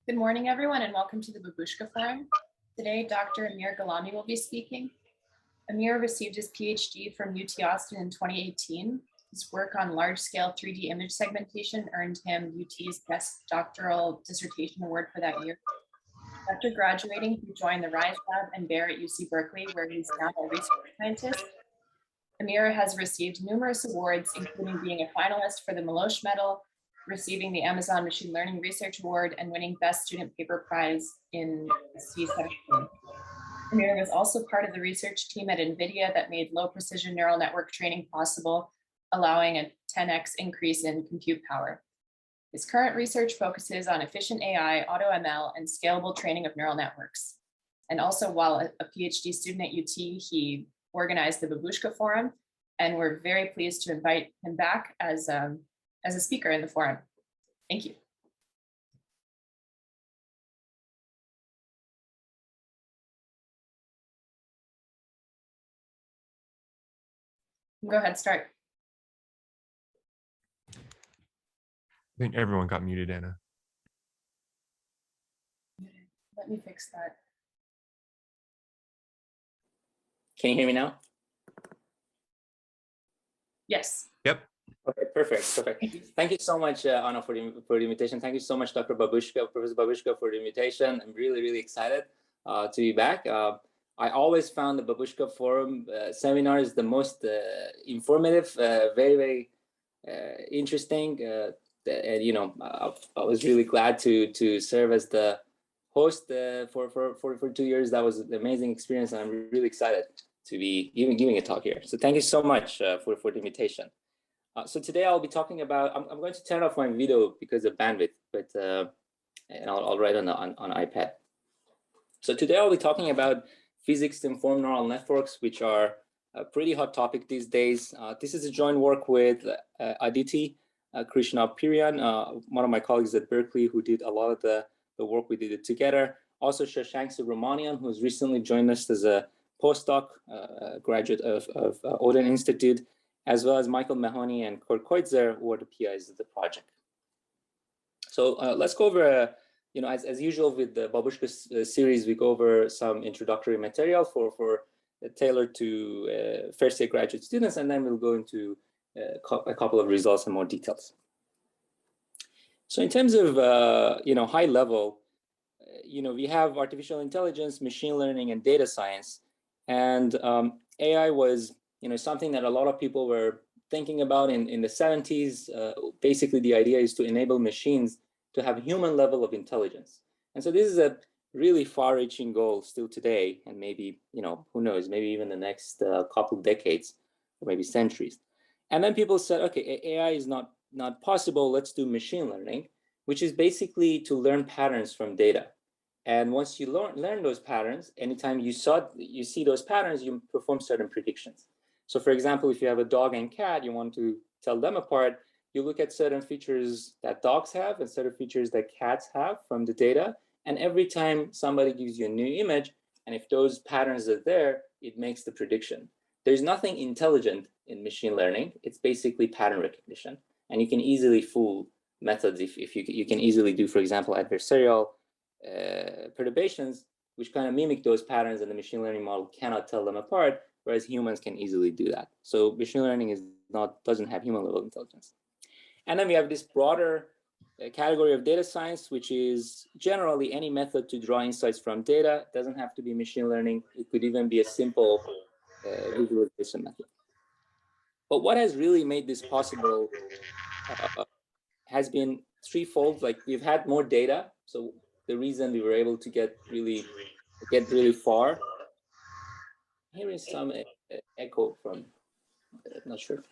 Good morning, everyone, and welcome to the Babushka Forum. Today, Dr. Amir Ghalami will be speaking. Amir received his PhD from UT Austin in 2018. His work on large-scale 3D image segmentation earned him UT's Best Doctoral Dissertation Award for that year. After graduating, he joined the RISE Lab and Bear at UC Berkeley, where he's now a research scientist. Amir has received numerous awards, including being a finalist for the Milosh Medal, receiving the Amazon Machine Learning Research Award, and winning Best Student Paper Prize in C17. Amir was also part of the research team at NVIDIA that made low precision neural network training possible, allowing a 10x increase in compute power. His current research focuses on efficient AI, AutoML, and scalable training of neural networks. And also, while a PhD student at UT, he organized the Babushka Forum, and we're very pleased to invite him back as a speaker in the forum. Thank you. Go ahead, start. I think everyone got muted, Anna. Let me fix that. Can you hear me now? Yes. Yep. Okay, perfect. Thank you so much, Anna, for the invitation. Thank you so much, Dr. Babushka, Professor Babushka, for the invitation. I'm really excited to be back. I always found the Babushka Forum seminars the most informative, very interesting. And you know, I was really glad to serve as the host for 2 years. That was an amazing experience, and I'm really excited to be giving a talk here. So thank you so much for the invitation. So today I'll be talking about, I'm going to turn off my video because of bandwidth, but and I'll write on iPad. So today I'll be talking about physics-informed neural networks, which are a pretty hot topic these days. This is a joint work with Aditi Krishnapirian, one of my colleagues at Berkeley, who did a lot of the work we did it together. Also Shashank Subramanian, who's recently joined us as a postdoc, graduate of Odin Institute, as well as Michael Mahoney and Kurt Koitzer, who are the PIs of the project. So let's go over, you know, as usual with the Babushka series, we go over some introductory material for tailored to first-year graduate students, and then we'll go into a couple of results and more details. So in terms of, you know, high level, you know, we have artificial intelligence, machine learning, and data science. And AI was, you know, something that a lot of people were thinking about in the 70s. Basically, the idea is to enable machines to have a human level of intelligence. And so this is a really far-reaching goal still today, and maybe, you know, who knows, maybe even the next couple of decades or maybe centuries. And then people said, okay, AI is not possible. Let's do machine learning, which is basically to learn patterns from data. And once you learn those patterns, anytime you see those patterns, you perform certain predictions. So for example, if you have a dog and cat, you want to tell them apart, you look at certain features that dogs have and certain features that cats have from the data. And every time somebody gives you a new image, and if those patterns are there, it makes the prediction. There's nothing intelligent in machine learning. It's basically pattern recognition. And you can easily fool methods if you can easily do, for example, adversarial perturbations, which kind of mimic those patterns, and the machine learning model cannot tell them apart, whereas humans can easily do that. So machine learning doesn't have human level intelligence. And then we have this broader category of data science, which is generally any method to draw insights from data. It doesn't have to be machine learning. It could even be a simple visualization method. But what has really made this possible has been threefold. Like, we've had more data. So the reason we were able to get really far. Here is some echo from, not sure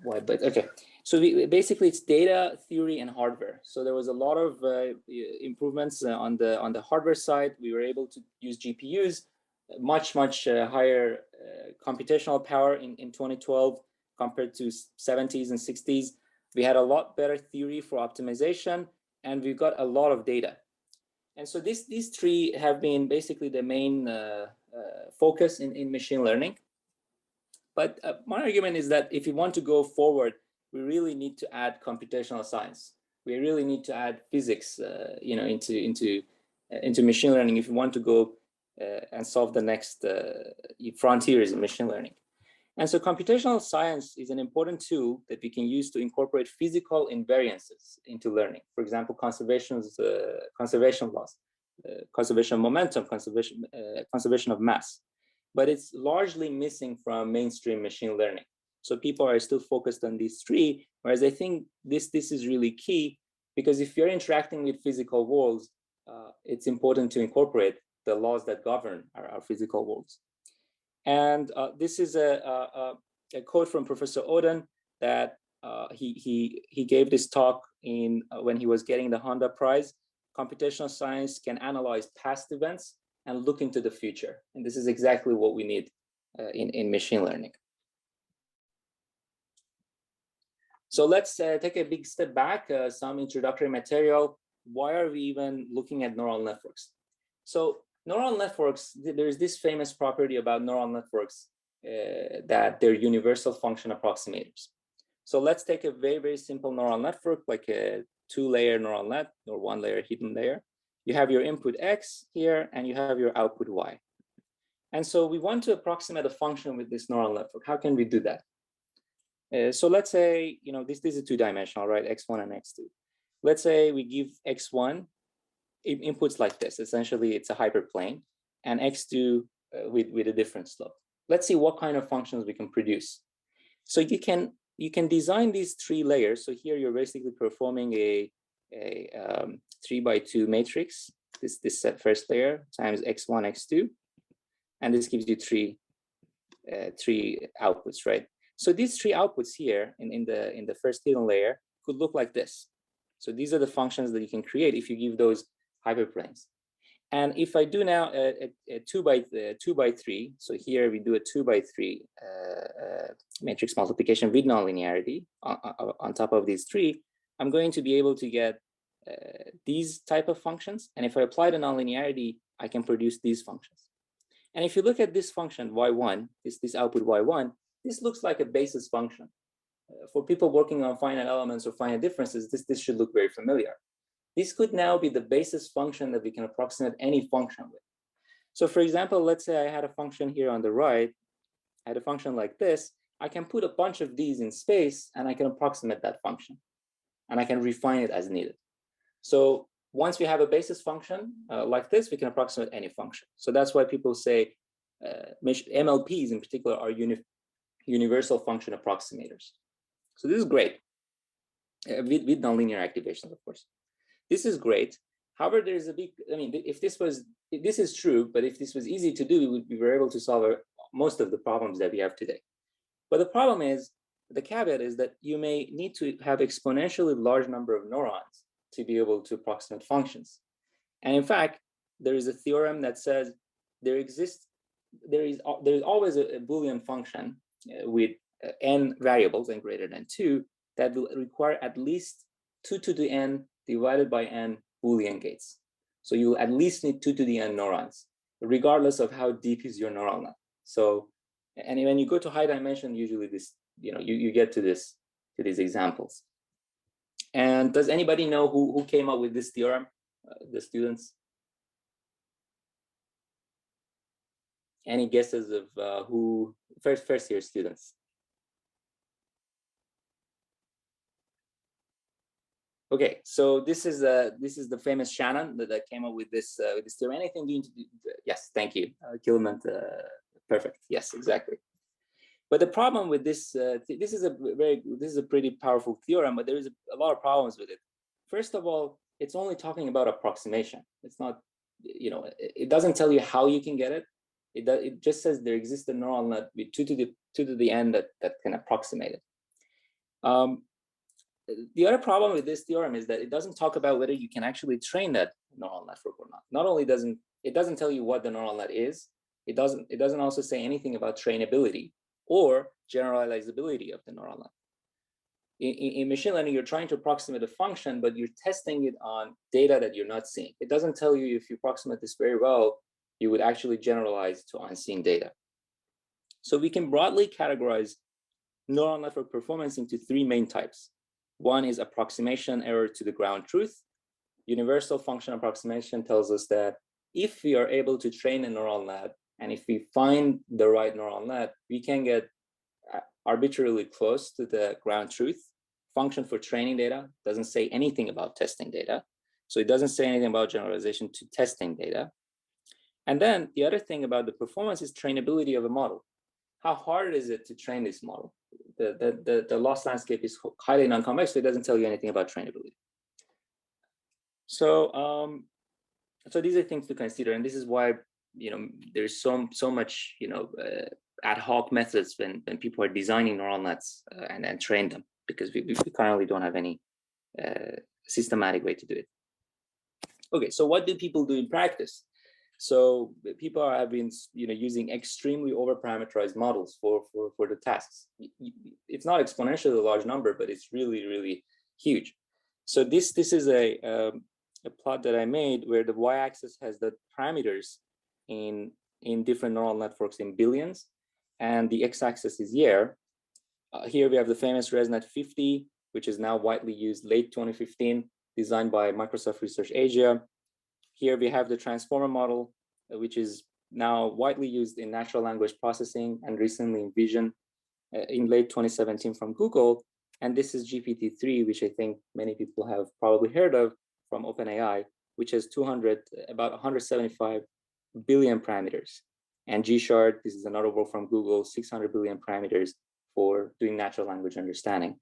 why, but okay. So basically it's data, theory, and hardware. So there was a lot of improvements on the hardware side. We were able to use GPUs, much higher computational power in 2012 compared to 70s and 60s. We had a lot better theory for optimization, and we've got a lot of data. And so these three have been basically the main focus in machine learning. But my argument is that if you want to go forward, we really need to add computational science. we really need to add physics, into machine learning if you want to go and solve the next frontiers in machine learning. And so computational science is an important tool that we can use to incorporate physical invariances into learning. For example, conservation laws, conservation of momentum, conservation of mass. But it's largely missing from mainstream machine learning. So people are still focused on these three, whereas I think this is really key, because if you're interacting with physical worlds, it's important to incorporate the laws that govern our physical worlds. And this is a quote from Professor Oden that he gave this talk when he was getting the Honda Prize. Computational science can analyze past events and look into the future. And this is exactly what we need in machine learning. So let's take a big step back, some introductory material. Why are we even looking at neural networks? So neural networks, there's this famous property about neural networks that they're universal function approximators. So let's take a very, very simple neural network, like a 2-layer neural net or 1-layer hidden layer. You have your input X here, and you have your output Y. And so we want to approximate a function with this neural network. How can we do that? So let's say, this is 2-dimensional, right? X1 and X2. Let's say we give X1 inputs like this. Essentially, it's a hyperplane, and X2 with a different slope. Let's see what kind of functions we can produce. So you can design these 3 layers. So here you're basically performing a 3x2 matrix. This first layer times X1, X2, and this gives you three outputs, right? So these 3 outputs here in the first hidden layer could look like this. So these are the functions that you can create if you give those hyperplanes. And if I do now a 2x3, so here we do a 2x3 matrix multiplication with nonlinearity on top of these 3, I'm going to be able to get these type of functions. And if I apply the nonlinearity, I can produce these functions. And if you look at this function y1, this output y1, this looks like a basis function. For people working on finite elements or finite differences, this should look very familiar. This could now be the basis function that we can approximate any function with. So for example, let's say I had a function here on the right, I had a function like this. I can put a bunch of these in space and I can approximate that function. And I can refine it as needed. So once we have a basis function like this, we can approximate any function. So that's why people say MLPs in particular are universal function approximators. So this is great with nonlinear activations, of course. This is great. However, there's a big, if this is true, but if this was easy to do, we were able to solve most of the problems that we have today. But the problem is, the caveat is that you may need to have exponentially large number of neurons to be able to approximate functions. And in fact, there is a theorem that says there is always a Boolean function with n variables, n greater than 2, that will require at least 2 to the n divided by n Boolean gates. So you at least need 2 to the n neurons, regardless of how deep is your neural net. So, and when you go to high dimension, usually this, you get to these examples. And does anybody know who came up with this theorem? The students? Any guesses of who? First year students. Okay, so this is the famous Shannon that came up with this theorem. Anything you need to do? Yes, thank you, Kilman. Perfect. Yes, exactly. But the problem with this, this is a pretty powerful theorem, but there is a lot of problems with it. First of all, it's only talking about approximation. It's not, it doesn't tell you how you can get it. It just says there exists a neural net with 2 to the n that can approximate it. The other problem with this theorem is that it doesn't talk about whether you can actually train that neural network or not. Not only doesn't tell you what the neural net is, it doesn't also say anything about trainability or generalizability of the neural net. In machine learning, you're trying to approximate a function, but you're testing it on data that you're not seeing. It doesn't tell you if you approximate this very well, you would actually generalize to unseen data. So we can broadly categorize neural network performance into 3 main types. One is approximation error to the ground truth. Universal function approximation tells us that if we are able to train a neural net, and if we find the right neural net, we can get arbitrarily close to the ground truth. Function for training data doesn't say anything about testing data. So it doesn't say anything about generalization to testing data. And then the other thing about the performance is trainability of a model. How hard is it to train this model? The loss landscape is highly non-convex, so it doesn't tell you anything about trainability. So, so these are things to consider, and this is why there's so much ad hoc methods when people are designing neural nets and train them, because we currently don't have any systematic way to do it. Okay, so what do people do in practice? So people have been using extremely over-parameterized models for the tasks. It's not exponentially a large number, but it's really huge. So this is a plot that I made where the y-axis has the parameters in different neural networks in billions, and the x-axis is year. Here we have the famous ResNet 50, which is now widely used late 2015, designed by Microsoft Research Asia. Here we have the transformer model, which is now widely used in natural language processing and recently in vision in late 2017 from Google. And this is GPT-3, which I think many people have probably heard of from OpenAI, which has about 175 billion parameters. And G-Shard, this is another work from Google, 600 billion parameters for doing natural language understanding.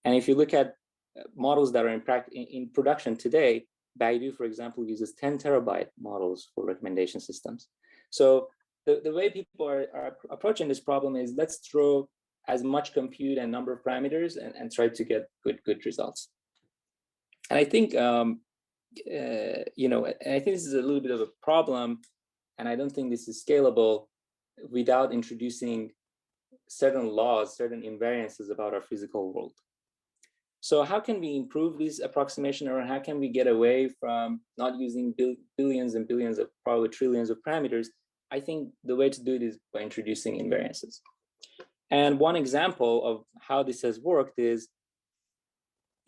And if you look at models that are in production today, Baidu, for example, uses 10 terabyte models for recommendation systems. So the way people are approaching this problem is, let's throw as much compute and number of parameters and try to get good results. And I think, and I think this is a little bit of a problem, and I don't think this is scalable without introducing certain laws, certain invariances about our physical world. So how can we improve this approximation, or how can we get away from not using billions and billions of, probably trillions of parameters? I think the way to do it is by introducing invariances. And one example of how this has worked is,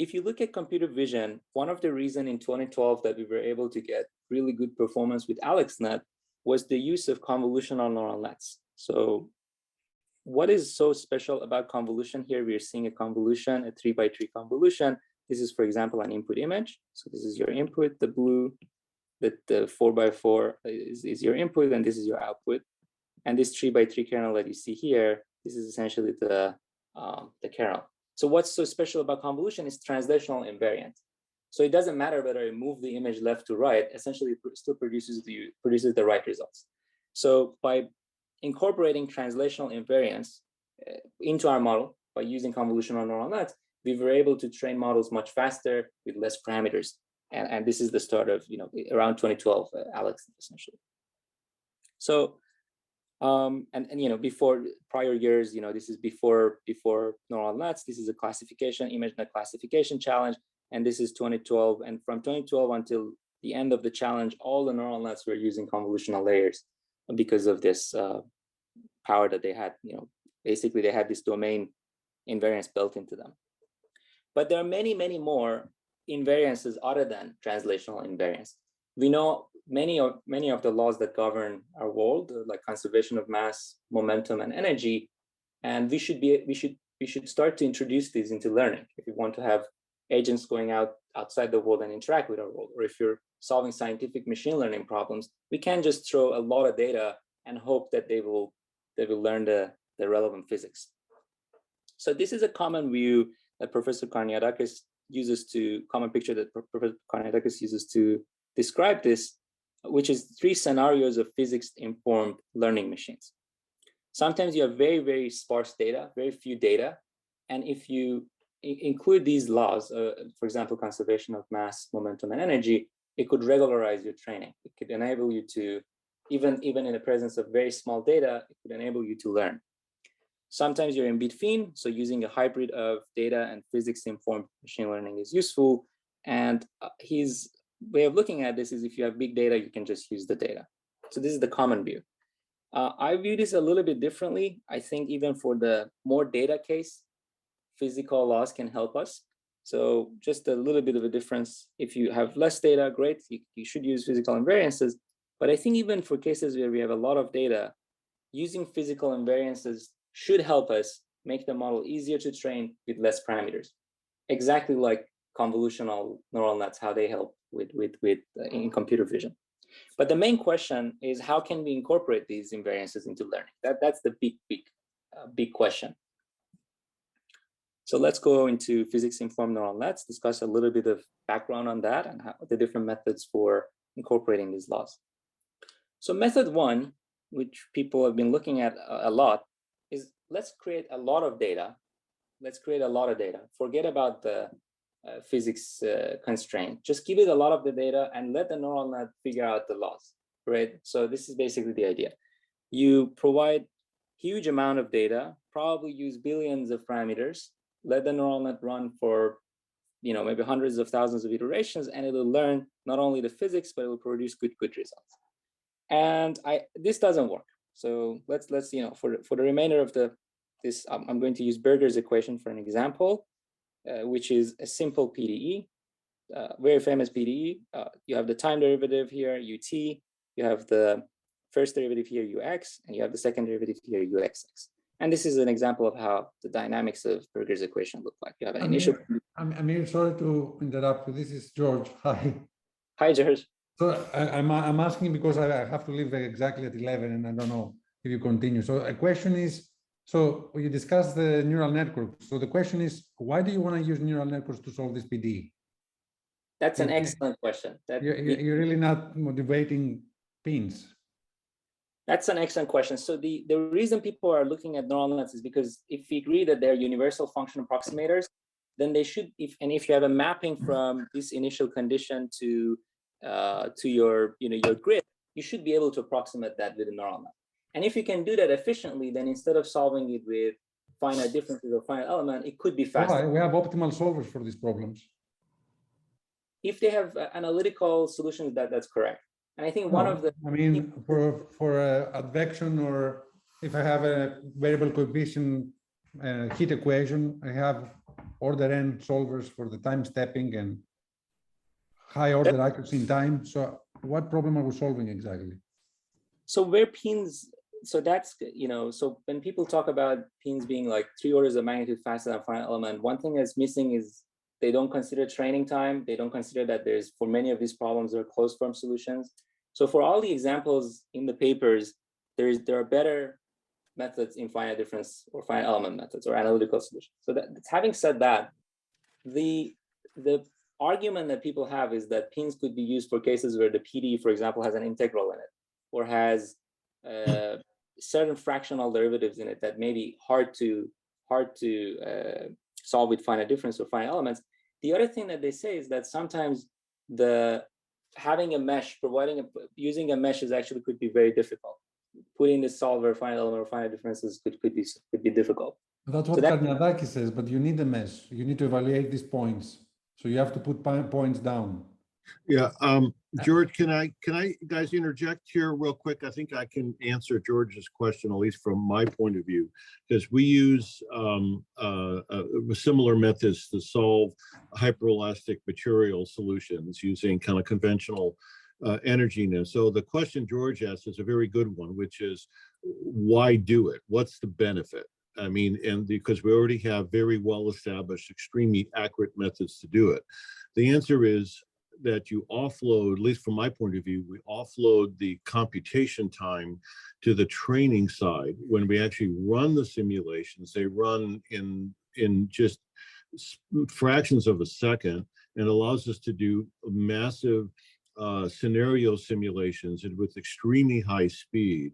if you look at computer vision, one of the reasons in 2012 that we were able to get really good performance with AlexNet was the use of convolutional neural nets. So what is so special about convolution here? We're seeing a convolution, a 3x3 convolution. This is, for example, an input image. So this is your input, the blue, the 4x4 is your input, and this is your output. And this 3x3 kernel that you see here, this is essentially the kernel. So what's so special about convolution is translational invariant. So it doesn't matter whether I move the image left to right, essentially it still produces the right results. So by incorporating translational invariance into our model by using convolutional neural nets, we were able to train models much faster with less parameters. And this is the start of, around 2012, Alex, essentially. So, before prior years, this is before neural nets, this is a classification, ImageNet classification challenge, and this is 2012. And from 2012 until the end of the challenge, all the neural nets were using convolutional layers because of this power that they had. Basically they had this domain invariance built into them. But there are many more invariances other than translational invariance. We know many of the laws that govern our world, like conservation of mass, momentum, and energy, and we should start to introduce these into learning. If you want to have agents going outside the world and interact with our world, or if you're solving scientific machine learning problems, we can't just throw a lot of data and hope that they will learn the relevant physics. So this is a common view that Professor Karniadakis uses common picture that Professor Karniadakis uses to describe this, which is 3 scenarios of physics-informed learning machines. Sometimes you have very sparse data, very few data, and if you include these laws, for example, conservation of mass, momentum, and energy, it could regularize your training. It could enable you to, even in the presence of very small data, it could enable you to learn. Sometimes you're in between, so using a hybrid of data and physics-informed machine learning is useful. And his way of looking at this is, if you have big data, you can just use the data. So this is the common view. I view this a little bit differently. I think even for the more data case, physical laws can help us. So just a little bit of a difference. If you have less data, great, you should use physical invariances. But I think even for cases where we have a lot of data, using physical invariances should help us make the model easier to train with less parameters. Exactly like convolutional neural nets, how they help with in computer vision. But the main question is, how can we incorporate these invariances into learning? That's the big question. So let's go into physics-informed neural nets, discuss a little bit of background on that and how the different methods for incorporating these laws. So method one, which people have been looking at a lot, is let's create a lot of data. Let's create a lot of data. Forget about the physics constraint. Just give it a lot of the data and let the neural net figure out the laws, right? So this is basically the idea. You provide huge amount of data, probably use billions of parameters, let the neural net run for, maybe hundreds of thousands of iterations, and it will learn not only the physics, but it will produce good results. And this doesn't work. So let's for the remainder of this, I'm going to use Berger's equation for an example, which is a simple PDE, very famous PDE. You have the time derivative here, ut. You have the first derivative here, ux, and you have the second derivative here, uxx. And this is an example of how the dynamics of Berger's equation look like. You have an initial. I'm sorry to interrupt you. This is George. Hi. Hi, George. So I'm asking because I have to leave exactly at 11, and I don't know if you continue. So a question is, so you discussed the neural network. So the question is, why do you want to use neural networks to solve this PDE? That's an excellent question. You're really not motivating pins. That's an excellent question. So the reason people are looking at neural nets is because if we agree that they're universal function approximators, then they should, if you have a mapping from this initial condition to your grid, you should be able to approximate that with a neural net. And if you can do that efficiently, then instead of solving it with finite differences or finite element, it could be faster. Why? We have optimal solvers for these problems. If they have analytical solutions, that's correct. And I think one of the, for advection, or if I have a variable coefficient heat equation, I have order n solvers for the time stepping and high order accuracy in time. So what problem are we solving exactly? So where pins, so that's, so when people talk about pins being like 3 orders of magnitude faster than finite element, one thing that's missing is they don't consider training time. They don't consider that there's, for many of these problems, there are closed form solutions. So for all the examples in the papers, there are better methods in finite difference or finite element methods or analytical solutions. So having said that, the argument that people have is that pins could be used for cases where the PDE, for example, has an integral in it or has certain fractional derivatives in it that may be hard to solve with finite difference or finite elements. The other thing that they say is that sometimes having a mesh, using a mesh could be very difficult. Putting the solver, finite element or finite differences could be difficult. That's what Karniadaki says, but you need a mesh. You need to evaluate these points. So you have to put points down. Yeah, George, can I guys interject here real quick? I think I can answer George's question, at least from my point of view, because we use similar methods to solve hyperelastic material solutions using kind of conventional energy. So the question George asked is a very good one, which is, why do it? What's the benefit? I mean, and because we already have very well-established, extremely accurate methods to do it. The answer is that you offload, at least from my point of view, we offload the computation time to the training side. When we actually run the simulations, they run in just fractions of a second, and allows us to do massive scenario simulations and with extremely high speed.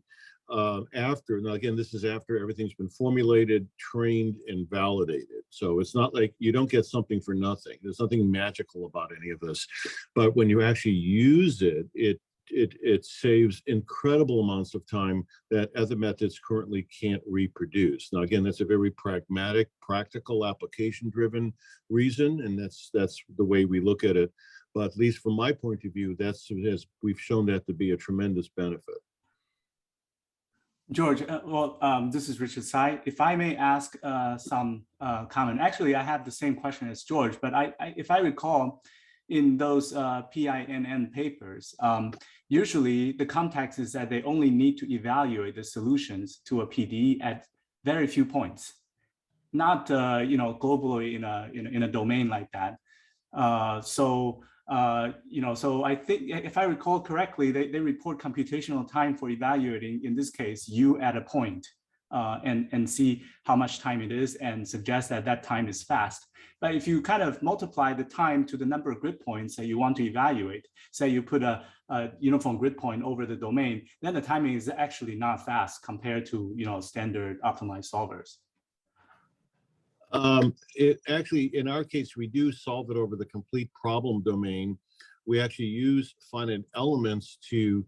Now again, this is after everything's been formulated, trained, and validated. So it's not like you don't get something for nothing. There's nothing magical about any of this. But when you actually use it, it saves incredible amounts of time that other methods currently can't reproduce. Now, again, that's a very pragmatic, practical, application-driven reason, and that's the way we look at it. But at least from my point of view, we've shown that to be a tremendous benefit. George, this is Richard Tsai. If I may ask some comment. Actually, I have the same question as George, but if I recall, in those PINN papers, usually the context is that they only need to evaluate the solutions to a PDE at very few points, not globally in a domain like that. So I think if I recall correctly, they report computational time for evaluating, in this case, U at a point, and see how much time it is and suggest that that time is fast. But if you kind of multiply the time to the number of grid points that you want to evaluate, say you put a uniform grid point over the domain, then the timing is actually not fast compared to standard optimized solvers. It actually, in our case, we do solve it over the complete problem domain. We actually use finite elements to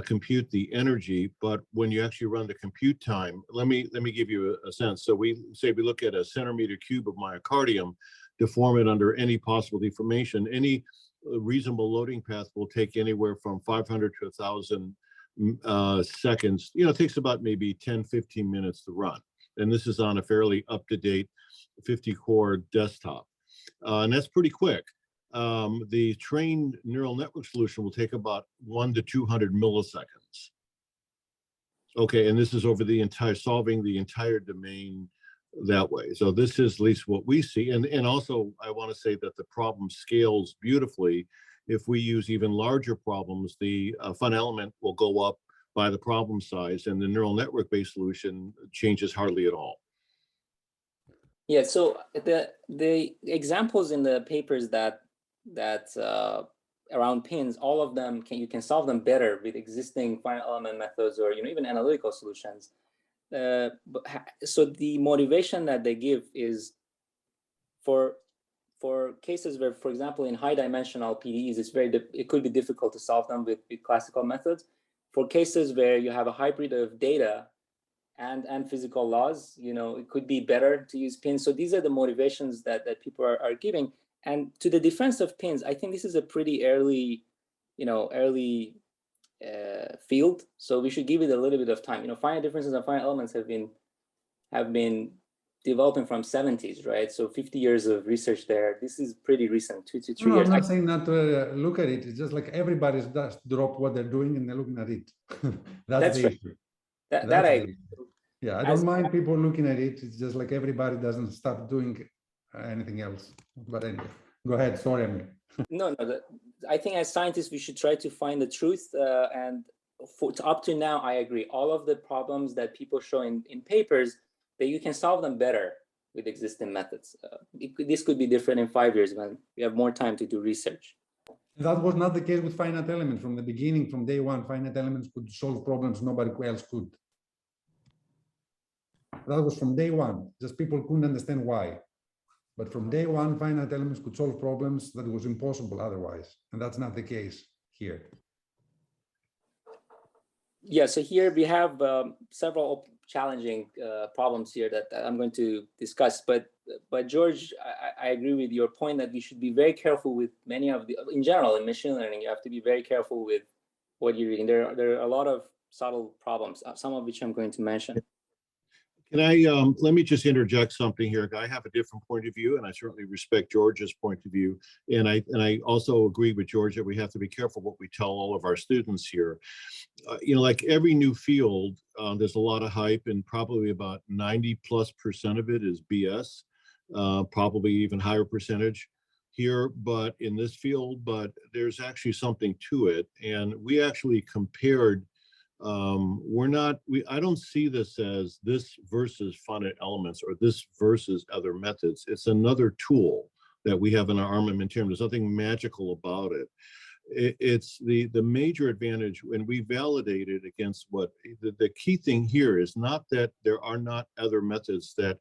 compute the energy, but when you actually run the compute time, let me give you a sense. So we say we look at a centimeter cube of myocardium, deform it under any possible deformation. Any reasonable loading path will take anywhere from 500 to 1,000 seconds. It takes about maybe 10, 15 minutes to run. And this is on a fairly up-to-date 50-core desktop. And that's pretty quick. The trained neural network solution will take about 1 to 200 milliseconds. Okay, and this is over the entire, solving the entire domain that way. So this is at least what we see. And also, I want to say that the problem scales beautifully. If we use even larger problems, the fun element will go up by the problem size, and the neural network-based solution changes hardly at all. Yeah, so the examples in the papers that around pins, all of them you can solve them better with existing finite element methods or even analytical solutions. So the motivation that they give is for cases where, for example, in high dimensional PDEs, it could be difficult to solve them with classical methods. For cases where you have a hybrid of data and physical laws, it could be better to use pins. So these are the motivations that people are giving. And to the defense of pins, I think this is a pretty early field. So we should give it a little bit of time. Finite differences and finite elements have been developing from 70s, right? So 50 years of research there. This is pretty recent, 2 to 3 years. I'm not saying not to look at it. It's just like everybody's just drop what they're doing and they're looking at it. That's the right. issue. That I agree. Yeah, I don't mind people looking at it. It's just like everybody doesn't stop doing anything else. But anyway, go ahead. Sorry, Amir. No. I think as scientists, we should try to find the truth. And up to now, I agree. All of the problems that people show in papers, that you can solve them better with existing methods. This could be different in 5 years when we have more time to do research. That was not the case with finite elements. From the beginning, from day one, finite elements could solve problems nobody else could. That was from day one. Just people couldn't understand why. But from day one, finite elements could solve problems that was impossible otherwise. And that's not the case here. Yeah, so here we have several challenging problems here that I'm going to discuss. But George, I agree with your point that we should be very careful with many of the, in general, in machine learning, you have to be very careful with what you're reading. There are a lot of subtle problems, some of which I'm going to mention. Can I, let me just interject something here. I have a different point of view, and I certainly respect George's point of view. And I also agree with George that we have to be careful what we tell all of our students here. Like every new field, there's a lot of hype, and probably about 90+% of it is BS, probably even higher percentage here, but in this field, but there's actually something to it. And we actually compared I don't see this as this versus finite elements or this versus other methods. It's another tool that we have in our armamentarium. There's nothing magical about it. It's the major advantage, and we validated against what the key thing here is not that there are not other methods that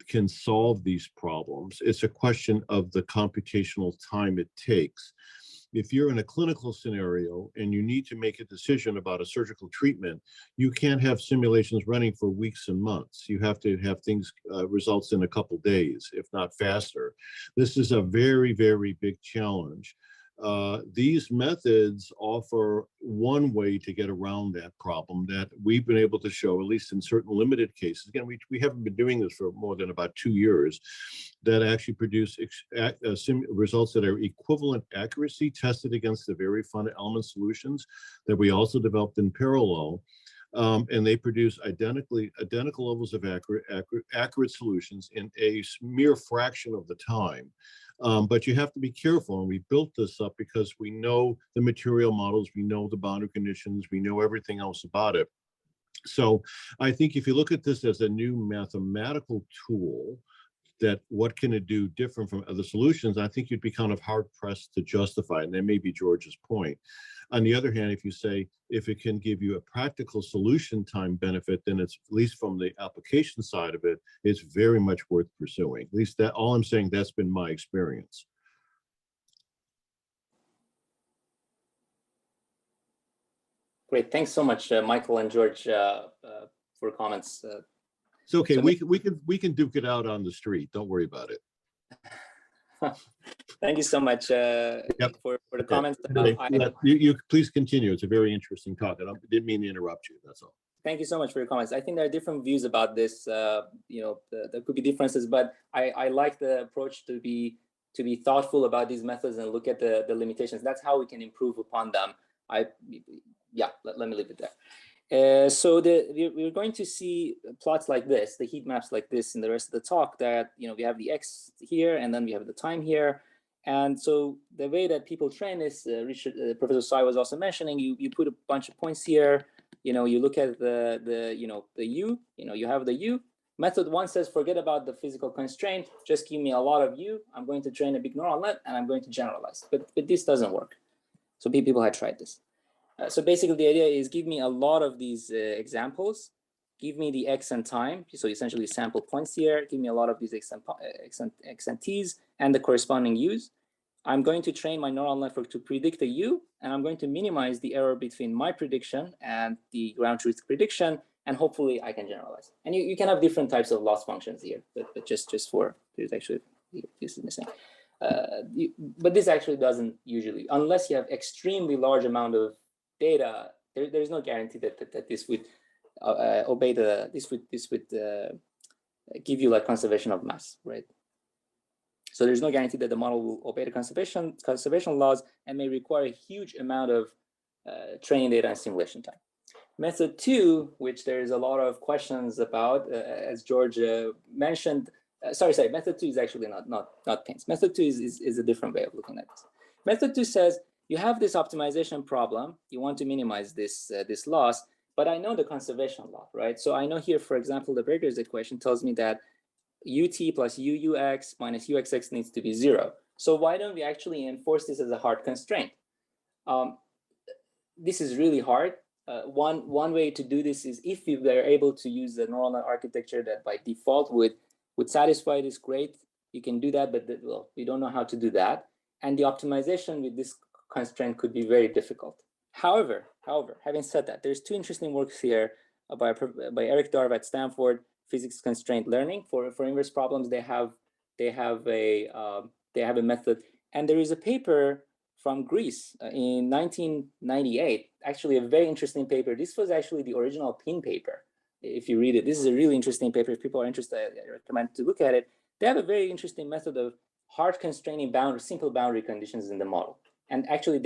can solve these problems. It's a question of the computational time it takes. If you're in a clinical scenario and you need to make a decision about a surgical treatment, you can't have simulations running for weeks and months. You have to have things results in a couple days, if not faster. This is a very, very big challenge. These methods offer one way to get around that problem that we've been able to show, at least in certain limited cases. Again, we haven't been doing this for more than about 2 years, that actually produce results that are equivalent accuracy tested against the very fun element solutions that we also developed in parallel. And they produce identical levels of accurate solutions in a mere fraction of the time. But you have to be careful, and we built this up because we know the material models, we know the boundary conditions, we know everything else about it. So I think if you look at this as a new mathematical tool, that what can it do different from other solutions, I think you'd be kind of hard pressed to justify it. And that may be George's point. On the other hand, if you say, if it can give you a practical solution time benefit, then it's, at least from the application side of it, it's very much worth pursuing. At least that, all I'm saying, that's been my experience. Great, thanks so much, Michael and George, for comments. It's okay, So we can duke it out on the street. Don't worry about it. Thank you so much for the comments. You please continue. It's a very interesting talk. I didn't mean to interrupt you. That's all. Thank you so much for your comments. I think there are different views about this. There could be differences, but I like the approach to be thoughtful about these methods and look at the limitations. That's how we can improve upon them. Let me leave it there. So we're going to see plots like this, the heat maps like this in the rest of the talk, that we have the X here and then we have the time here. And so the way that people train is, Professor Sai was also mentioning, you put a bunch of points here, you look at the U, you have the U. Method 1 says, forget about the physical constraint, just give me a lot of U. I'm going to train a big neural net and I'm going to generalize, but this doesn't work. So people had tried this. So basically the idea is, give me a lot of these examples, give me the X and time. So essentially sample points here, give me a lot of these X and T's and the corresponding U's. I'm going to train my neural network to predict a U, and I'm going to minimize the error between my prediction and the ground truth prediction, and hopefully I can generalize. And you can have different types of loss functions here, but just for, there's actually, this is missing. But this actually doesn't usually, unless you have extremely large amount of data, there's no guarantee that this would obey this would give you like conservation of mass, right? So there's no guarantee that the model will obey the conservation laws and may require a huge amount of training data and simulation time. Method 2, which there is a lot of questions about, as George mentioned. Method 2 is actually not pains. Method 2 is a different way of looking at this. Method 2 says, you have this optimization problem. You want to minimize this loss, but I know the conservation law, right? So I know here, for example, the Berger's equation tells me that ut plus ux minus uxx needs to be 0. So why don't we actually enforce this as a hard constraint? This is really hard. One way to do this is, if we were able to use the neural net architecture that by default would satisfy this, great. You can do that, but we don't know how to do that. And the optimization with this constraint could be very difficult. However, having said that, there's 2 interesting works here by Eric Darve at Stanford, physics constraint learning for inverse problems. They have a method, and there is a paper from Greece in 1998. Actually, a very interesting paper. This was actually the original PIN paper. If you read it, this is a really interesting paper. If people are interested, I recommend to look at it. They have a very interesting method of hard constraining simple boundary conditions in the model. And actually,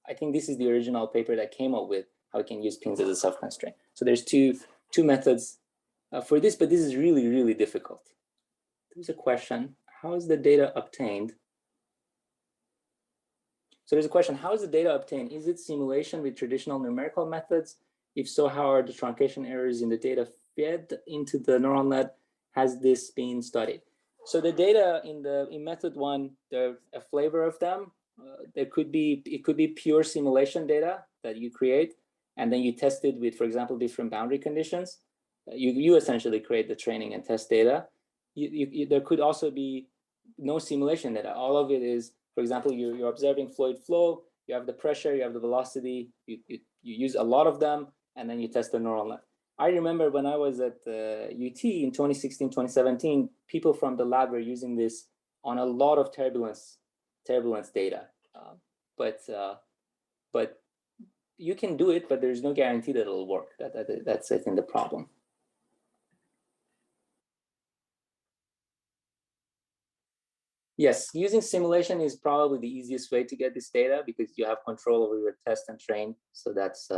I think this is the original paper that came up with how we can use pins as a self-constraint. So there's two methods for this, but this is really, really difficult. There's a question, how is the data obtained? So there's a question, how is the data obtained? Is it simulation with traditional numerical methods? If so, how are the truncation errors in the data fed into the neural net? Has this been studied? So the data in method 1, there's a flavor of them. It could be pure simulation data that you create, and then you test it with, for example, different boundary conditions. You essentially create the training and test data. There could also be no simulation data. All of it is, for example, you're observing fluid flow. You have the pressure, you have the velocity. You use a lot of them, and then you test the neural net. I remember when I was at UT in 2016, 2017, people from the lab were using this on a lot of turbulence data. but you can do it, but there's no guarantee that it'll work. That's I think the problem. Yes, using simulation is probably the easiest way to get this data because you have control over your test and train. So that's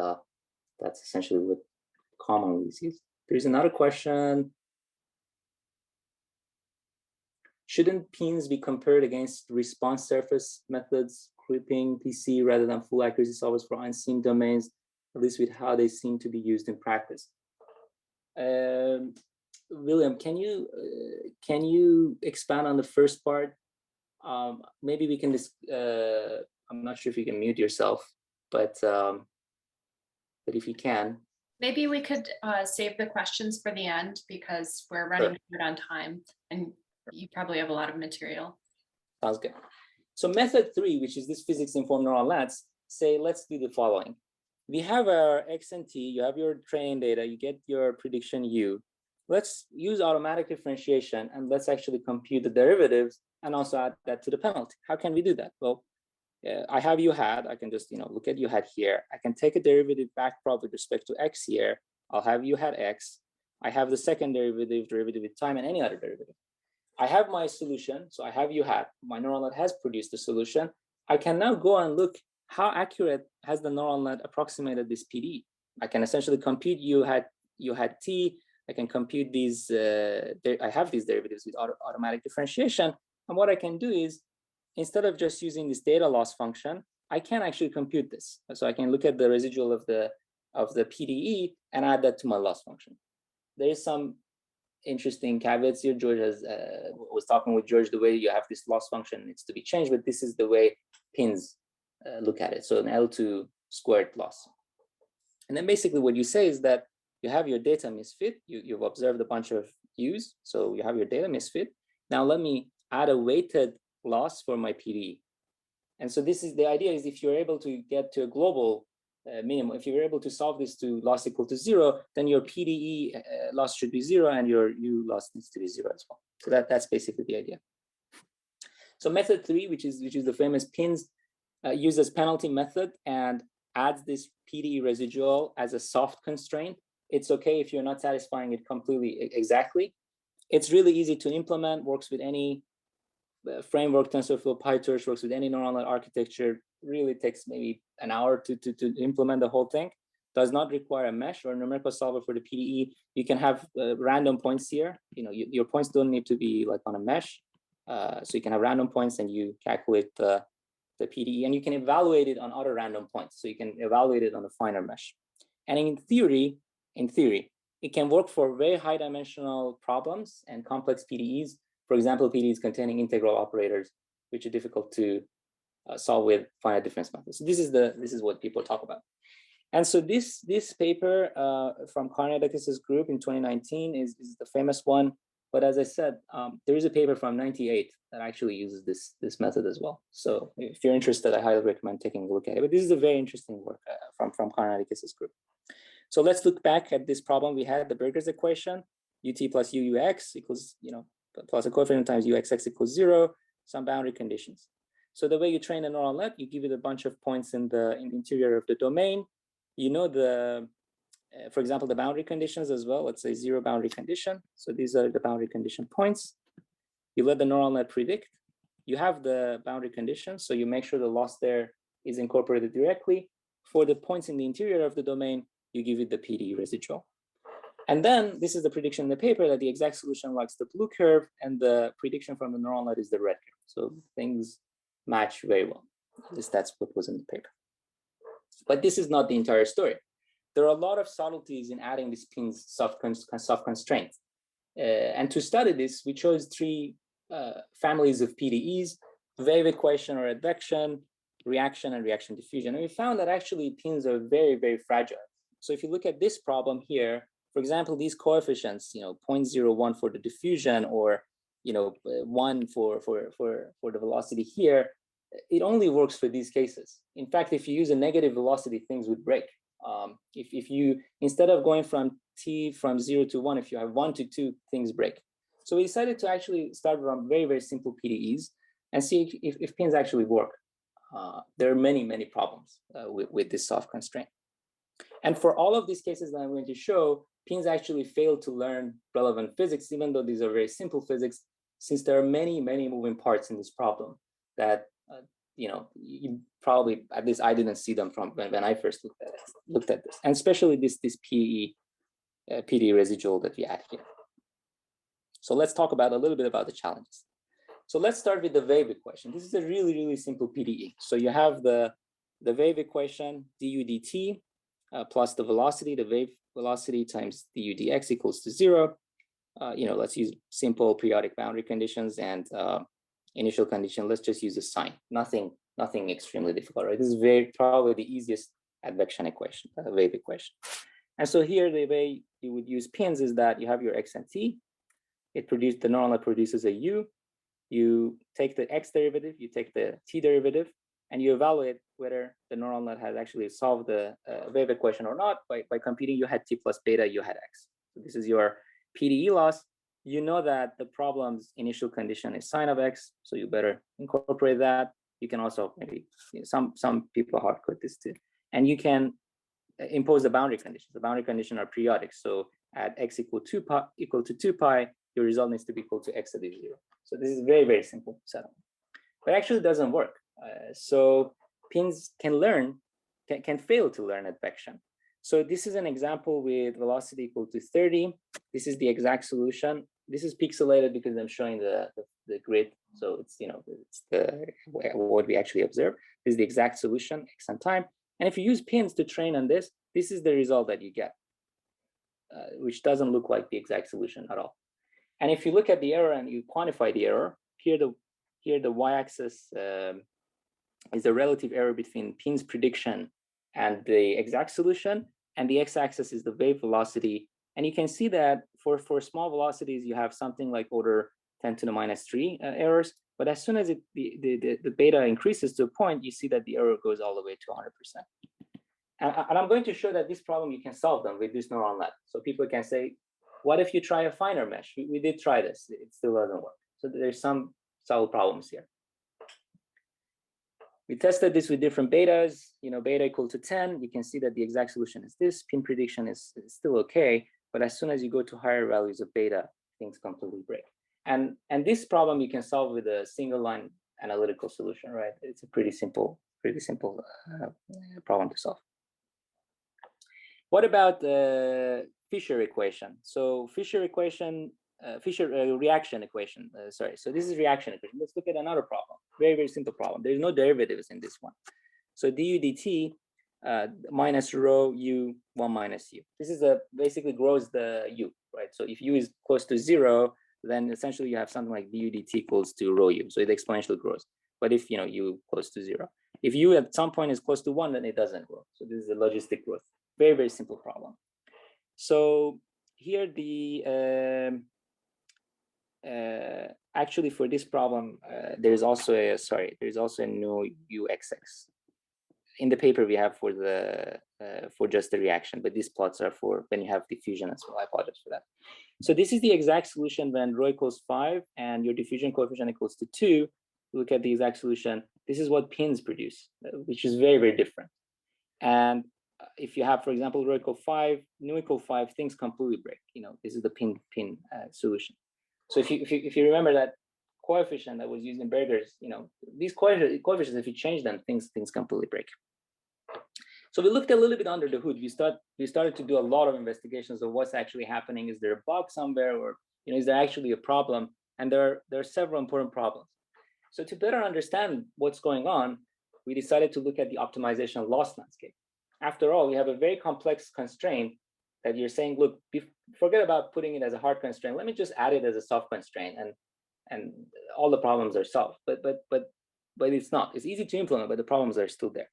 essentially what commonly is used. There's another question. Shouldn't pins be compared against response surface methods, clipping PC rather than full accuracy solvers for unseen domains, at least with how they seem to be used in practice? William, can you expand on the first part? Maybe we can just, I'm not sure if you can mute yourself, but if you can. Maybe we could save the questions for the end because we're running short on time and you probably have a lot of material. Sounds good. So method 3, which is this physics-informed neural nets, say, let's do the following. We have our X and T, you have your training data, you get your prediction U. Let's use automatic differentiation and let's actually compute the derivatives and also add that to the penalty. How can we do that? Well, I have U hat, I can just look at U hat here. I can take a derivative back prop with respect to X here. I'll have U hat X. I have the second derivative with time and any other derivative. I have my solution, so I have U hat. My neural net has produced the solution. I can now go and look how accurate has the neural net approximated this PD. I can essentially compute U hat T. I can compute these, I have these derivatives with automatic differentiation. And what I can do is, instead of just using this data loss function, I can actually compute this. So I can look at the residual of the PDE and add that to my loss function. There is some interesting caveats here. George was talking with George, the way you have this loss function needs to be changed, but this is the way pins look at it. So an L2 squared loss. And then basically what you say is that you have your data misfit. You've observed a bunch of U's. So you have your data misfit. Now let me add a weighted loss for my PDE. And so this is the idea is if you're able to get to a global minimum, if you're able to solve this to loss equal to 0, then your PDE loss should be 0 and your U loss needs to be 0 as well. So that's basically the idea. So method 3, which is the famous pins, uses penalty method and adds this PDE residual as a soft constraint. It's okay if you're not satisfying it completely exactly. It's really easy to implement, works with any framework, TensorFlow, PyTorch, works with any neural net architecture. Really takes maybe an hour to implement the whole thing. Does not require a mesh or a numerical solver for the PDE. You can have random points here. Your points don't need to be like on a mesh. So you can have random points and you calculate the PDE and you can evaluate it on other random points. So you can evaluate it on a finer mesh. And in theory, it can work for very high dimensional problems and complex PDEs. For example, PDEs containing integral operators, which are difficult to solve with finite difference methods. So this is what people talk about. And so this paper from Karnadakis' group in 2019 is the famous one. But as I said, there is a paper from '98 that actually uses this method as well. So if you're interested, I highly recommend taking a look at it. But this is a very interesting work from Karnadakis' group. So let's look back at this problem. We had the Burger's equation, ut plus ux equals, plus a coefficient times uxx equals 0, some boundary conditions. So the way you train a neural net, you give it a bunch of points in the interior of the domain. For example, the boundary conditions as well. Let's say 0 boundary condition. So these are the boundary condition points. You let the neural net predict. You have the boundary conditions, so you make sure the loss there is incorporated directly. For the points in the interior of the domain, you give it the PDE residual. And then this is the prediction in the paper that the exact solution likes the blue curve and the prediction from the neural net is the red curve. So things match very well. At least that's what was in the paper. But this is not the entire story. There are a lot of subtleties in adding these pins soft constraints. And to study this, we chose 3 families of PDEs: wave equation or advection, reaction, and reaction diffusion. And we found that actually pins are very, very fragile. So if you look at this problem here, for example, these coefficients, 0.01 for the diffusion or 1 for the velocity here, it only works for these cases. In fact, if you use a negative velocity, things would break. If you, instead of going from t from 0 to 1, if you have 1 to 2, things break. So we decided to actually start from very, very simple PDEs and see if pins actually work. there are many problems with this soft constraint. And for all of these cases that I'm going to show, pins actually fail to learn relevant physics, even though these are very simple physics, since there are many moving parts in this problem that, you probably, at least I didn't see them from when I first looked at this, and especially this PDE residual that we add here. So let's talk about a little bit about the challenges. So let's start with the wave equation. This is a really simple PDE. So you have the wave equation, du dt, plus the velocity, the wave velocity times du dx equals to 0. Let's use simple periodic boundary conditions and initial condition. Let's just use a sign. Nothing extremely difficult, right? This is probably the easiest advection equation, wave equation. And so here the way you would use pins is that you have your x and t. The neural net produces a u. You take the x derivative, you take the t derivative, and you evaluate whether the neural net has actually solved the wave equation or not by computing u hat t plus beta u hat x. So this is your PDE loss. You know that the problem's initial condition is sine of x, so you better incorporate that. You can also maybe, some people hard code this too. And you can impose the boundary conditions. The boundary conditions are periodic. So at x equal to 2 pi, your result needs to be equal to x at 0. So this is very simple setup. But actually it doesn't work. So pins can fail to learn advection. So this is an example with velocity equal to 30. This is the exact solution. This is pixelated because I'm showing the grid. So it's, what we actually observe. This is the exact solution, x and time. And if you use pins to train on this, this is the result that you get, which doesn't look like the exact solution at all. And if you look at the error and you quantify the error, here the y-axis is the relative error between pin's prediction and the exact solution, and the x-axis is the wave velocity. And you can see that for small velocities, you have something like order 10 to the minus 3 errors. But as soon as the beta increases to a point, you see that the error goes all the way to 100%. And I'm going to show that this problem, you can solve them with this neural net. So people can say, what if you try a finer mesh? We did try this, it still doesn't work. So there's some solved problems here. We tested this with different betas, beta equal to 10. You can see that the exact solution is this. Pin prediction is still okay, but as soon as you go to higher values of beta, things completely break. And this problem you can solve with a single line analytical solution, right? It's a pretty simple problem to solve. What about the Fisher equation? So Fisher reaction equation, sorry. So this is reaction equation. Let's look at another problem. Very simple problem. There's no derivatives in this one. So du dt minus rho u 1 minus u. This is basically grows the u, right? So if u is close to 0, then essentially you have something like du dt equals to rho u. So it exponentially grows. But if u close to 0, if u at some point is close to 1, then it doesn't grow. So this is a logistic growth. Very simple problem. So here actually for this problem, there's also a no uxx. In the paper we have for just the reaction, but these plots are for when you have diffusion as well. I apologize for that. So this is the exact solution when rho equals 5 and your diffusion coefficient equals to 2. Look at the exact solution. This is what pins produce, which is very different. And if you have, for example, rho equal 5, nu equal 5, things completely break. This is the pin solution. So if you remember that coefficient that was used in Berger's, these coefficients, if you change them, things completely break. So we looked a little bit under the hood. We started to do a lot of investigations of what's actually happening. Is there a bug somewhere, or is there actually a problem? And there are several important problems. So to better understand what's going on, we decided to look at the optimization of loss landscape. After all, we have a very complex constraint that you're saying, look, forget about putting it as a hard constraint. Let me just add it as a soft constraint, and all the problems are solved. But it's not. It's easy to implement, but the problems are still there.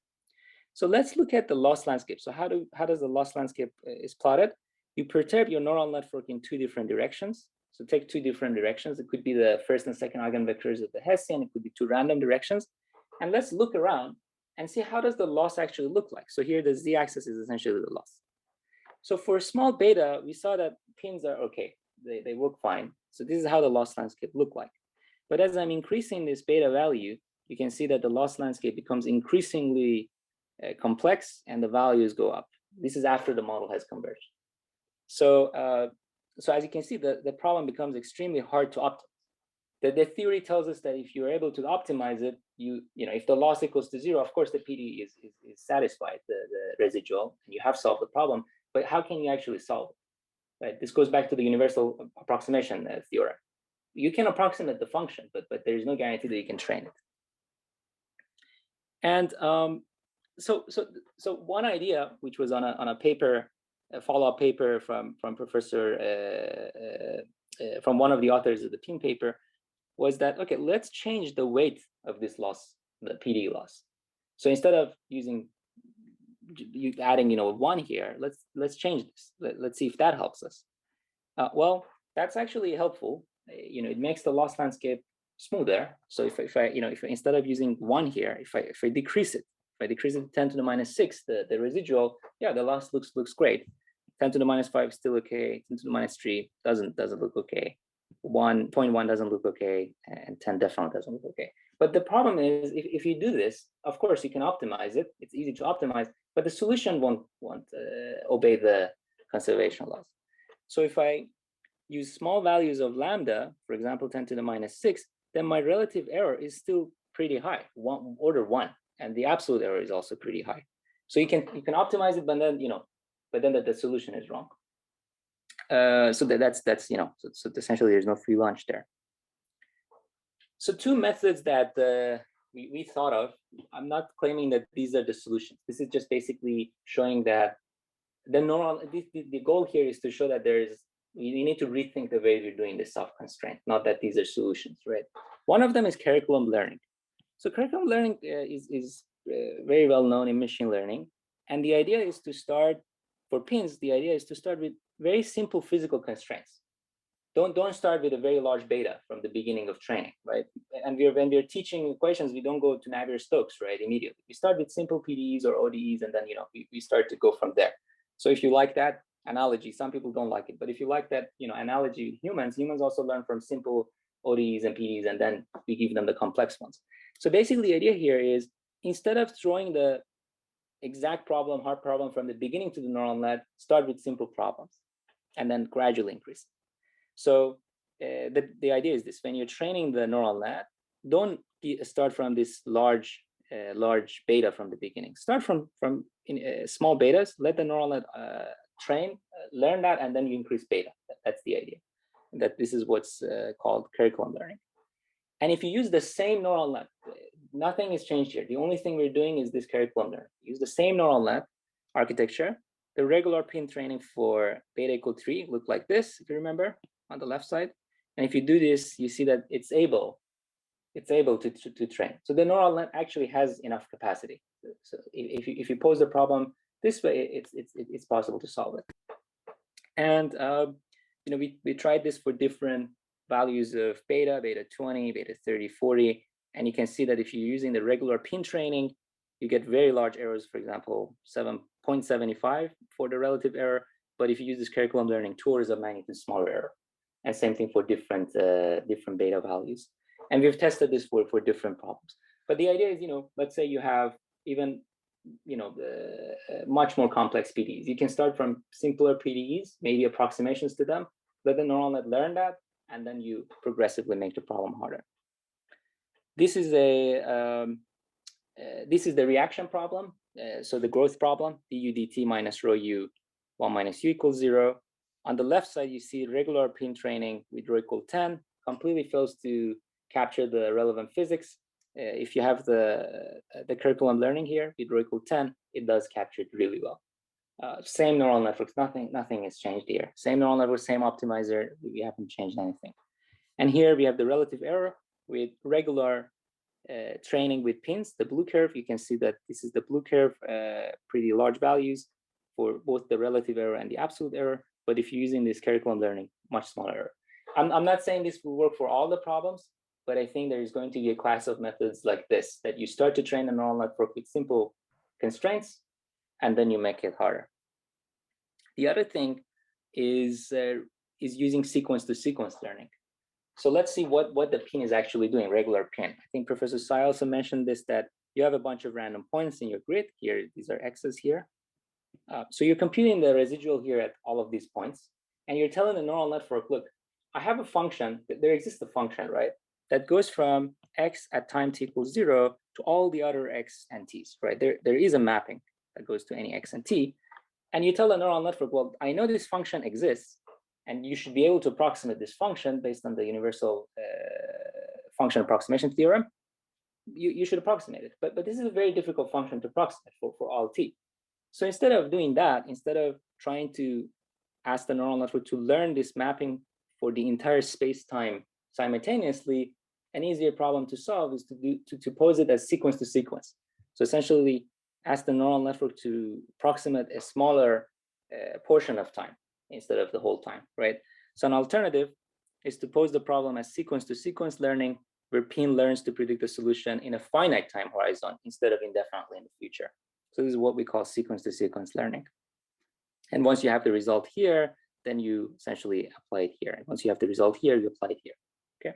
So let's look at the loss landscape. So how does the loss landscape is plotted? You perturb your neural network in 2 different directions. So take 2 different directions. It could be the first and second eigenvectors of the Hessian. It could be 2 random directions. And let's look around and see how does the loss actually look like. So here the z-axis is essentially the loss. So for small beta, we saw that pins are okay. They work fine. So this is how the loss landscape look like. But as I'm increasing this beta value, you can see that the loss landscape becomes increasingly complex and the values go up. This is after the model has converged. So, so as you can see, the problem becomes extremely hard to optimize. The theory tells us that if you're able to optimize it, you know, if the loss equals to 0, of course the PD is satisfied, the residual, and you have solved the problem. But how can you actually solve it? Right? This goes back to the universal approximation theorem. You can approximate the function, but there is no guarantee that you can train it. And so one idea, which was on a paper, a follow-up paper from Professor from one of the authors of the PIN paper, was that, okay, let's change the weight of this loss, the PD loss. So instead of adding, you know, 1 here, let's change this. Let's see if that helps us. Well, that's actually helpful. You know, it makes the loss landscape smoother. So if I instead of using 1 here, if I decrease it, if I decrease it to 10 to the minus 6, the residual, yeah, the loss looks great. 10 to the minus 5 is still okay. 10 to the minus 3 doesn't look okay. 1.1 doesn't look okay, and 10 definitely doesn't look okay. But the problem is, if you do this, of course you can optimize it. It's easy to optimize, but the solution won't obey the conservation laws. So if I use small values of lambda, for example, 10 to the minus 6, then my relative error is still pretty high, order 1, and the absolute error is also pretty high. So you can optimize it, but then the solution is wrong. So that's you know, so essentially there's no free lunch there. So 2 methods that we thought of. I'm not claiming that these are the solutions. This is just basically showing that the goal here is to show that you need to rethink the way you're doing this self-constraint, not that these are solutions, right? One of them is curriculum learning. So curriculum learning is very well known in machine learning, and the idea is to start for pins. The idea is to start with very simple physical constraints. Don't start with a very large beta from the beginning of training, right? And when we're teaching equations, we don't go to Navier-Stokes, right, immediately. We start with simple PDEs or ODEs, and then, you know, we start to go from there. So if you like that analogy, some people don't like it, but if you like that, you know, analogy with humans also learn from simple ODEs and PDEs, and then we give them the complex ones. So basically the idea here is, instead of throwing the exact problem, hard problem from the beginning to the neural net, start with simple problems and then gradually increase. So the idea is this: when you're training the neural net, don't start from this large beta from the beginning. Start from small betas. Let the neural net train, learn that, and then you increase beta. That's the idea. That this is what's called curriculum learning. And if you use the same neural net, nothing has changed here. The only thing we're doing is this curriculum learning. Use the same neural net architecture. The regular pin training for beta equal 3 looked like this, if you remember, on the left side. And if you do this, you see that it's able to train. So the neural net actually has enough capacity. So if you pose the problem this way, it's possible to solve it. And you know, we tried this for different values of beta 20, beta 30, 40, and you can see that if you're using the regular pin training, you get very large errors. For example, 7.75 for the relative error. But if you use this curriculum learning, 2 orders of magnitude smaller error. And same thing for different beta values. And we've tested this for different problems. But the idea is, you know, let's say you have even, you know, much more complex PDEs. You can start from simpler PDEs, maybe approximations to them, let the neural net learn that, and then you progressively make the problem harder. This is the reaction problem. So the growth problem, du dt minus rho u, 1 minus u equals 0. On the left side, you see regular pin training with rho equal 10, completely fails to capture the relevant physics. If you have the curriculum learning here with rho equal 10, it does capture it really well. Same neural networks, nothing has changed here. Same neural network, same optimizer, we haven't changed anything. And here we have the relative error with regular training with pins, the blue curve. You can see that this is the blue curve, pretty large values for both the relative error and the absolute error. But if you're using this curriculum learning, much smaller error. I'm not saying this will work for all the problems, but I think there is going to be a class of methods like this, that you start to train a neural network with simple constraints, and then you make it harder. The other thing is using sequence-to-sequence learning. So let's see what the pin is actually doing, regular pin. I think Professor Sai also mentioned this, that you have a bunch of random points in your grid here. These are x's here. So you're computing the residual here at all of these points. And you're telling the neural network, look, I have a function, there exists a function, right? That goes from x at time t equals 0 to all the other x and t's, right? There is a mapping that goes to any x and t. And you tell the neural network, well, I know this function exists, and you should be able to approximate this function based on the universal function approximation theorem. You should approximate it. But this is a very difficult function to approximate for all t. So instead of doing that, instead of trying to ask the neural network to learn this mapping for the entire space-time simultaneously, an easier problem to solve is to pose it as sequence to sequence. So essentially, ask the neural network to approximate a smaller portion of time instead of the whole time, right? So an alternative is to pose the problem as sequence to sequence learning, where pin learns to predict the solution in a finite time horizon instead of indefinitely in the future. So this is what we call sequence to sequence learning. And once you have the result here, then you essentially apply it here. And once you have the result here, you apply it here, okay?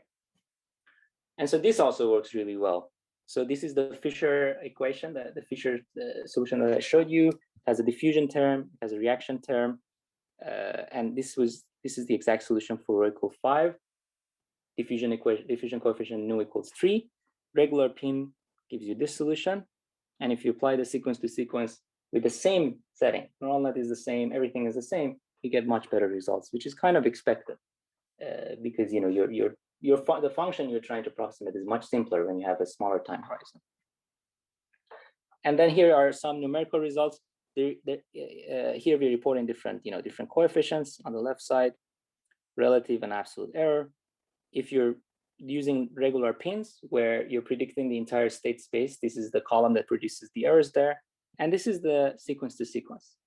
And so this also works really well. So this is the Fisher equation, the Fisher solution that I showed you. It has a diffusion term, it has a reaction term. And this is the exact solution for rho equal 5. Diffusion coefficient nu equals 3. Regular pin gives you this solution. And if you apply the sequence to sequence with the same setting, neural net is the same, everything is the same, you get much better results, which is kind of expected because the function you're trying to approximate is much simpler when you have a smaller time horizon. And then here are some numerical results. Here we're reporting different coefficients on the left side, relative and absolute error. If you're using regular pins where you're predicting the entire state space, this is the column that produces the errors there. And this is the sequence to sequence.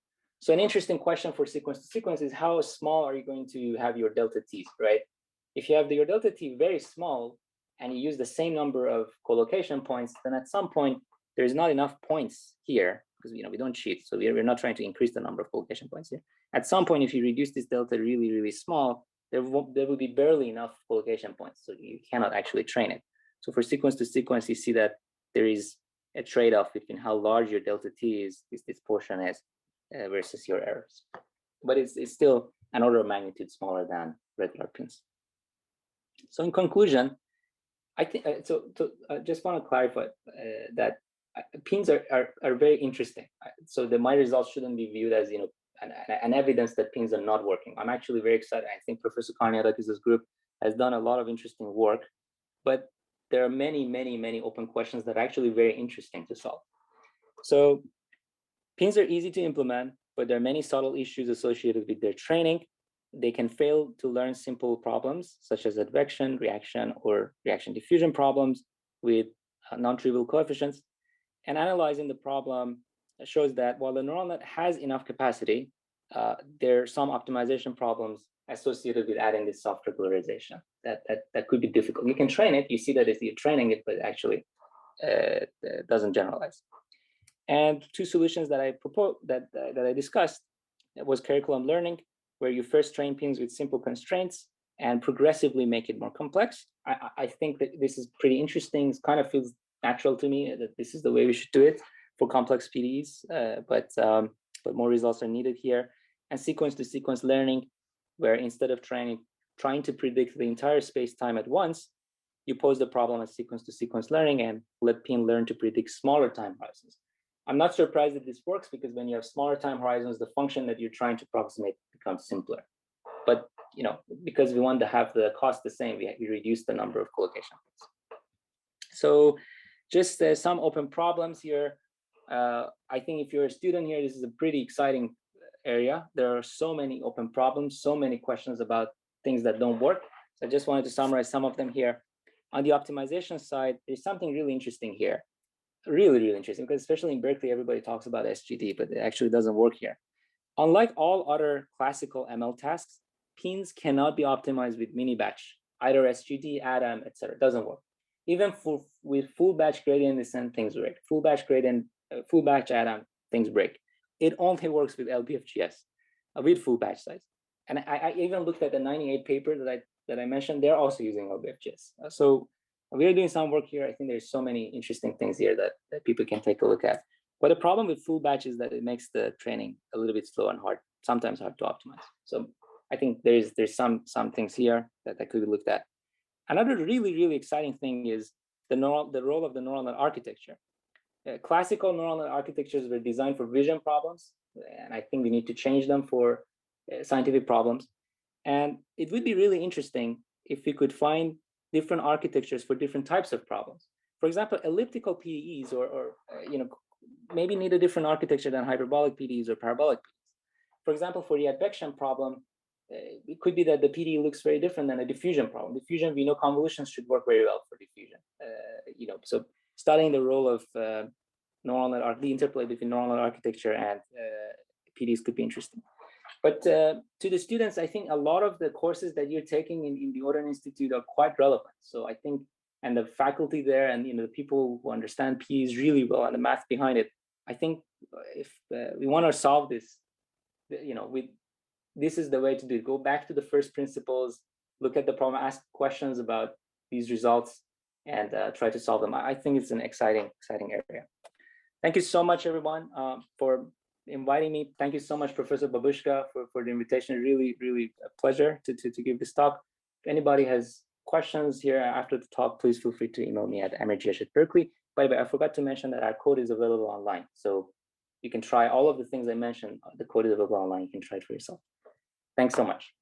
So an interesting question for sequence to sequence is how small are you going to have your delta t's, right? If you have your delta t very small and you use the same number of collocation points, then at some point there's not enough points here because we don't cheat. So we're not trying to increase the number of collocation points here. At some point, if you reduce this delta really, really small, there will be barely enough collocation points. So you cannot actually train it. So for sequence to sequence, you see that there is a trade-off between how large your delta t is, this portion is, versus your errors. But it's still an order of magnitude smaller than regular pins. So in conclusion, I think I just want to clarify that pins are very interesting. So my results shouldn't be viewed as an evidence that pins are not working. I'm actually very excited. I think Professor Karniadakis' group has done a lot of interesting work, but there are many, many, many open questions that are actually very interesting to solve. So pins are easy to implement, but there are many subtle issues associated with their training. They can fail to learn simple problems such as advection, reaction, or reaction diffusion problems with non-trivial coefficients. And analyzing the problem shows that while the neural net has enough capacity, there are some optimization problems associated with adding this soft regularization that could be difficult. You can train it, you see that you're training it, but actually doesn't generalize. And two solutions that I proposed, that I discussed, was curriculum learning, where you first train pins with simple constraints and progressively make it more complex. I think that this is pretty interesting. It kind of feels natural to me that this is the way we should do it for complex PDEs, but more results are needed here. And sequence to sequence learning, where instead of trying to predict the entire space-time at once, you pose the problem as sequence to sequence learning and let pin learn to predict smaller time horizons. I'm not surprised that this works because when you have smaller time horizons, the function that you're trying to approximate becomes simpler. But because we want to have the cost the same, we reduce the number of collocation points. So just some open problems here. I think if you're a student here, this is a pretty exciting area. There are so many open problems, so many questions about things that don't work. So I just wanted to summarize some of them here. On the optimization side, there's something really interesting here. Really, really interesting, because especially in Berkeley, everybody talks about SGD, but it actually doesn't work here. Unlike all other classical ML tasks, pins cannot be optimized with mini batch, either SGD, ADAM, etc. It doesn't work. Even with full batch gradient descent, things break. Full batch gradient, full batch ADAM, things break. It only works with LBFGS, with full batch size. And I even looked at the 98 paper that I mentioned, they're also using LBFGS. So we are doing some work here. I think there's so many interesting things here that people can take a look at. But the problem with full batch is that it makes the training a little bit slow and sometimes hard to optimize. So I think there's some things here that could be looked at. Another really exciting thing is the role of the neural net architecture. Classical neural net architectures were designed for vision problems, and I think we need to change them for scientific problems. And it would be really interesting if we could find different architectures for different types of problems. For example, elliptical PDEs or maybe need a different architecture than hyperbolic PDEs or parabolic PDEs. For example, for the advection problem, it could be that the PDE looks very different than a diffusion problem. Diffusion, we know convolutions should work very well for diffusion. So studying the role of neural net, the interplay between neural net architecture and PDEs could be interesting. But to the students, I think a lot of the courses that you're taking in the Odin Institute are quite relevant. So I think, and the faculty there and the people who understand PDEs really well and the math behind it, I think if we want to solve this, this is the way to do it. Go back to the first principles, look at the problem, ask questions about these results, and try to solve them. I think it's an exciting area. Thank you so much, everyone, for inviting me. Thank you so much, Professor Babushka, for the invitation. Really a pleasure to give this talk. If anybody has questions here after the talk, please feel free to email me at amirgh@berkeley. By the way, I forgot to mention that our code is available online. So you can try all of the things I mentioned. The code is available online. You can try it for yourself. Thanks so much.